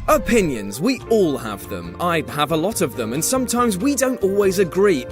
Opinions, we all have them. I have a lot of them, and sometimes we don't always agree.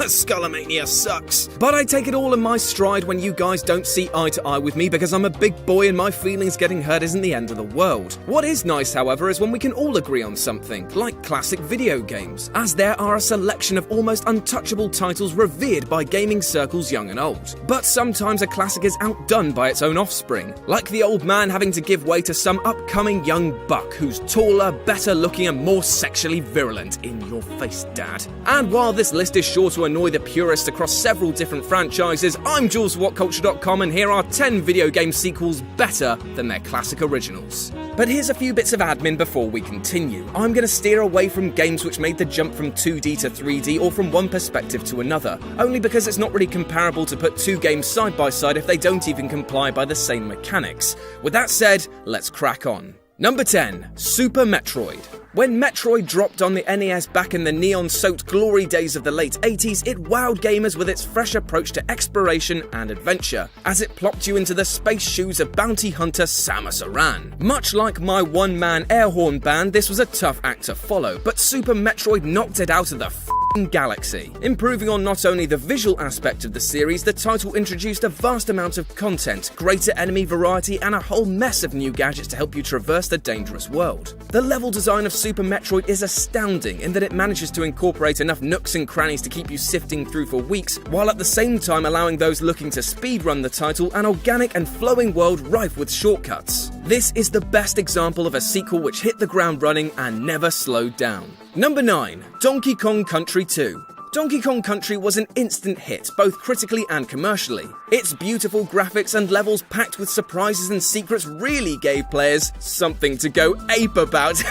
Skullomania sucks. But I take it all in my stride when you guys don't see eye to eye with me because I'm a big boy and my feelings getting hurt isn't the end of the world. What is nice, however, is when we can all agree on something, like classic video games, as there are a selection of almost untouchable titles revered by gaming circles young and old. But sometimes a classic is outdone by its own offspring, like the old man having to give way to some upcoming young buck who's taller, better looking and more sexually virulent. In your face, dad. And while this list is sure to annoy the purists across several different franchises, I'm Jules for WhatCulture.com and here are 10 video game sequels better than their classic originals. But here's a few bits of admin before we continue. I'm going to steer away from games which made the jump from 2D to 3D or from one perspective to another, only because it's not really comparable to put two games side by side if they don't even comply by the same mechanics. With that said, let's crack on. Number 10. Super Metroid. When Metroid dropped on the NES back in the neon-soaked glory days of the late 80s, it wowed gamers with its fresh approach to exploration and adventure, as it plopped you into the space shoes of bounty hunter Samus Aran. Much like my one-man airhorn band, this was a tough act to follow, but Super Metroid knocked it out of the galaxy. Improving on not only the visual aspect of the series, the title introduced a vast amount of content, greater enemy variety, and a whole mess of new gadgets to help you traverse the dangerous world. The level design of Super Metroid is astounding in that it manages to incorporate enough nooks and crannies to keep you sifting through for weeks, while at the same time allowing those looking to speedrun the title an organic and flowing world rife with shortcuts. This is the best example of a sequel which hit the ground running and never slowed down. Number 9. Donkey Kong Country 2. Donkey Kong Country was an instant hit, both critically and commercially. Its beautiful graphics and levels packed with surprises and secrets really gave players something to go ape about.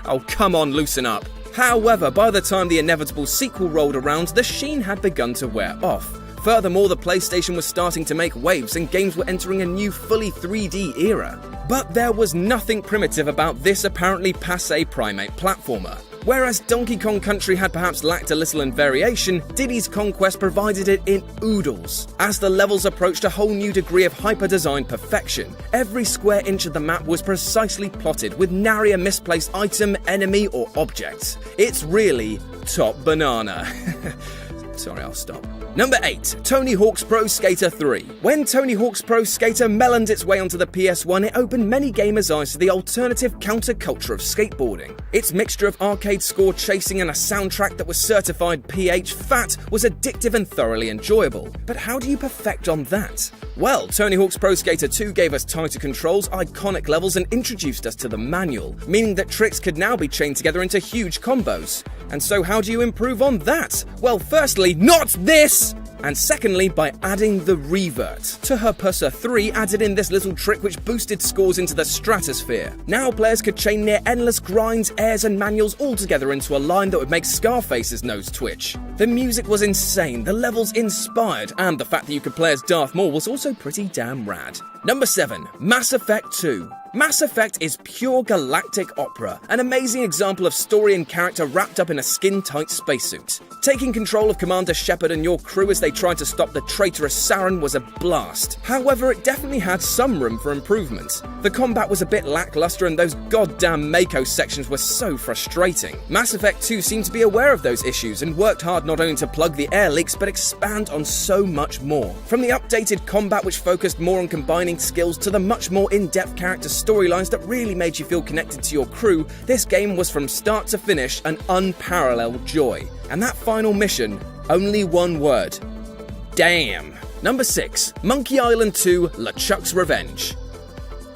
Oh, come on, loosen up. However, by the time the inevitable sequel rolled around, the sheen had begun to wear off. Furthermore, the PlayStation was starting to make waves and games were entering a new fully 3D era. But there was nothing primitive about this apparently passé primate platformer. Whereas Donkey Kong Country had perhaps lacked a little in variation, Diddy's Conquest provided it in oodles. As the levels approached a whole new degree of hyper-designed perfection, every square inch of the map was precisely plotted with nary a misplaced item, enemy or object. It's really top banana. Sorry, I'll stop. Number 8. Tony Hawk's Pro Skater 3. When Tony Hawk's Pro Skater meloned its way onto the PS1, it opened many gamers' eyes to the alternative counterculture of skateboarding. Its mixture of arcade score chasing and a soundtrack that was certified PH fat was addictive and thoroughly enjoyable. But how do you perfect on that? Well, Tony Hawk's Pro Skater 2 gave us tighter controls, iconic levels, and introduced us to the manual, meaning that tricks could now be chained together into huge combos. And so how do you improve on that? Well, firstly, not this! And secondly, by adding the revert. Tuhapusa 3 added in this little trick which boosted scores into the stratosphere. Now players could chain near endless grinds, airs and manuals all together into a line that would make Scarface's nose twitch. The music was insane, the levels inspired, and the fact that you could play as Darth Maul was also pretty damn rad. Number 7. Mass Effect 2. Mass Effect is pure galactic opera, an amazing example of story and character wrapped up in a skin-tight spacesuit. Taking control of Commander Shepard and your crew as they tried to stop the traitorous Saren was a blast. However, it definitely had some room for improvement. The combat was a bit lackluster and those goddamn Mako sections were so frustrating. Mass Effect 2 seemed to be aware of those issues and worked hard not only to plug the air leaks but expand on so much more. From the updated combat which focused more on combining skills to the much more in-depth character storylines that really made you feel connected to your crew, this game was from start to finish an unparalleled joy. And that final mission, only one word. Damn. Number 6. Monkey Island 2: LeChuck's Revenge.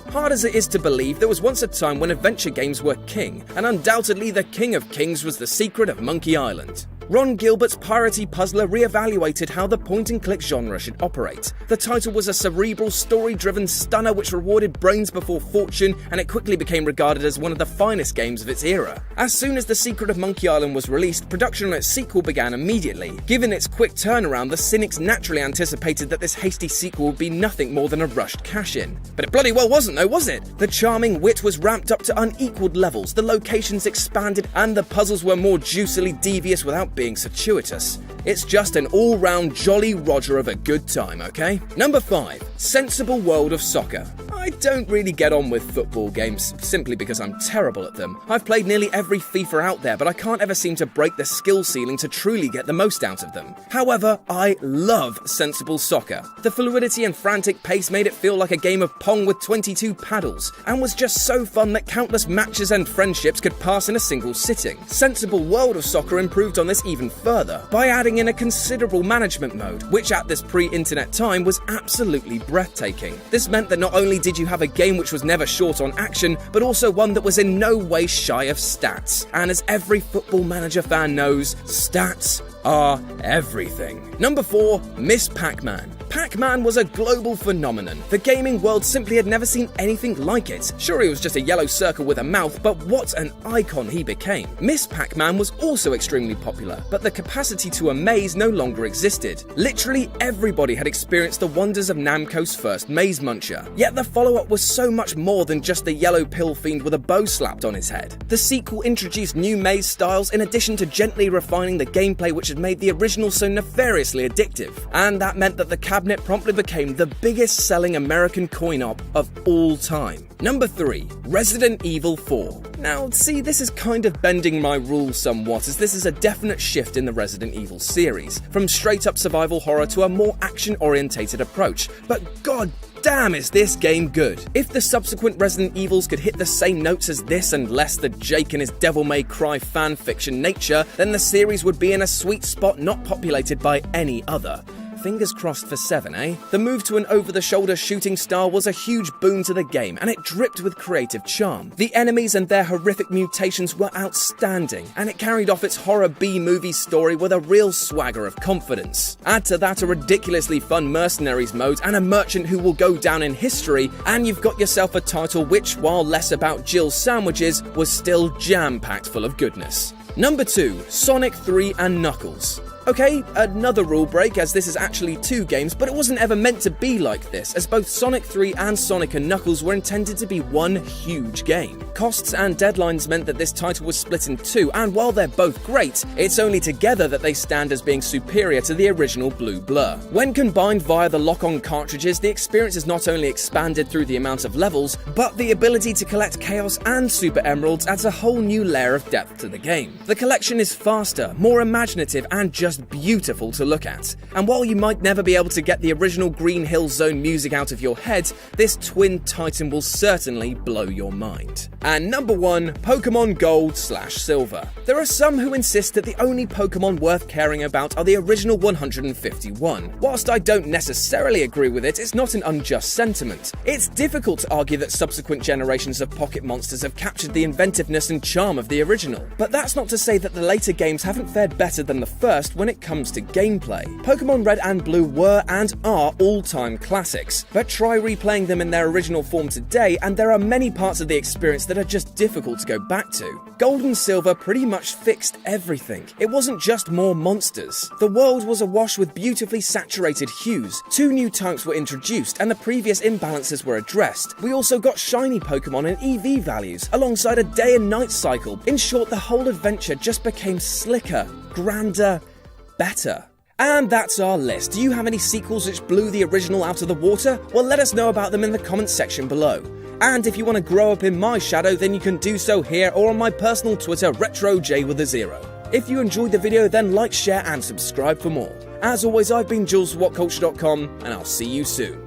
Hard as it is to believe, there was once a time when adventure games were king, and undoubtedly the king of kings was the secret of Monkey Island. Ron Gilbert's piratey puzzler re-evaluated how the point-and-click genre should operate. The title was a cerebral, story-driven stunner which rewarded brains before fortune, and it quickly became regarded as one of the finest games of its era. As soon as The Secret of Monkey Island was released, production on its sequel began immediately. Given its quick turnaround, the cynics naturally anticipated that this hasty sequel would be nothing more than a rushed cash-in. But it bloody well wasn't though, was it? The charming wit was ramped up to unequaled levels, the locations expanded, and the puzzles were more juicily devious without being circuitous. It's just an all-round Jolly Roger of a good time, okay? Number 5. Sensible World of Soccer. I don't really get on with football games, simply because I'm terrible at them. I've played nearly every FIFA out there, but I can't ever seem to break the skill ceiling to truly get the most out of them. However, I love Sensible Soccer. The fluidity and frantic pace made it feel like a game of Pong with 22 paddles, and was just so fun that countless matches and friendships could pass in a single sitting. Sensible World of Soccer improved on this even further, by adding in a considerable management mode, which at this pre-internet time was absolutely breathtaking. This meant that not only did you have a game which was never short on action, but also one that was in no way shy of stats. And as every Football Manager fan knows, stats are everything. Number 4, Miss Pac-Man. Pac-Man was a global phenomenon. The gaming world simply had never seen anything like it. Sure, he was just a yellow circle with a mouth, but what an icon he became. Miss Pac-Man was also extremely popular, but the capacity to amaze no longer existed. Literally everybody had experienced the wonders of Namco's first Maze Muncher. Yet the follow-up was so much more than just the yellow pill fiend with a bow slapped on his head. The sequel introduced new maze styles in addition to gently refining the gameplay which had made the original so nefariously addictive. And that meant that the cabinet promptly became the biggest selling American coin-op of all time. Number 3, Resident Evil 4. Now, see, this is kind of bending my rules somewhat, as this is a definite shift in the Resident Evil series, from straight-up survival horror to a more action-orientated approach. But god damn, is this game good. If the subsequent Resident Evils could hit the same notes as this and less the Jake and his Devil May Cry fanfiction nature, then the series would be in a sweet spot not populated by any other. Fingers crossed for 7, eh? The move to an over-the-shoulder shooting style was a huge boon to the game, and it dripped with creative charm. The enemies and their horrific mutations were outstanding, and it carried off its horror B-movie story with a real swagger of confidence. Add to that a ridiculously fun mercenaries mode and a merchant who will go down in history, and you've got yourself a title which, while less about Jill's sandwiches, was still jam-packed full of goodness. Number 2, Sonic 3 and Knuckles. Okay, another rule break, as this is actually 2 games, but it wasn't ever meant to be like this, as both Sonic 3 and Sonic & Knuckles were intended to be one huge game. Costs and deadlines meant that this title was split in 2, and while they're both great, it's only together that they stand as being superior to the original Blue Blur. When combined via the lock-on cartridges, the experience is not only expanded through the amount of levels, but the ability to collect Chaos and Super Emeralds adds a whole new layer of depth to the game. The collection is faster, more imaginative, and just beautiful to look at. And while you might never be able to get the original Green Hill Zone music out of your head, this twin titan will certainly blow your mind. And number 1, Pokemon Gold/Silver. There are some who insist that the only Pokemon worth caring about are the original 151. Whilst I don't necessarily agree with it, it's not an unjust sentiment. It's difficult to argue that subsequent generations of pocket monsters have captured the inventiveness and charm of the original. But that's not to say that the later games haven't fared better than the first when it comes to gameplay. Pokemon Red and Blue were and are all-time classics, but try replaying them in their original form today and there are many parts of the experience that are just difficult to go back to. Gold and Silver pretty much fixed everything. It wasn't just more monsters. The world was awash with beautifully saturated hues. 2 new types were introduced and the previous imbalances were addressed. We also got shiny Pokemon and EV values, alongside a day and night cycle. In short, the whole adventure just became slicker, grander, better. And that's our list. Do you have any sequels which blew the original out of the water? Well, let us know about them in the comments section below. And if you want to grow up in my shadow, then you can do so here or on my personal Twitter, RetroJ0. If you enjoyed the video, then like, share and subscribe for more. As always, I've been Jules for WhatCulture.com, and I'll see you soon.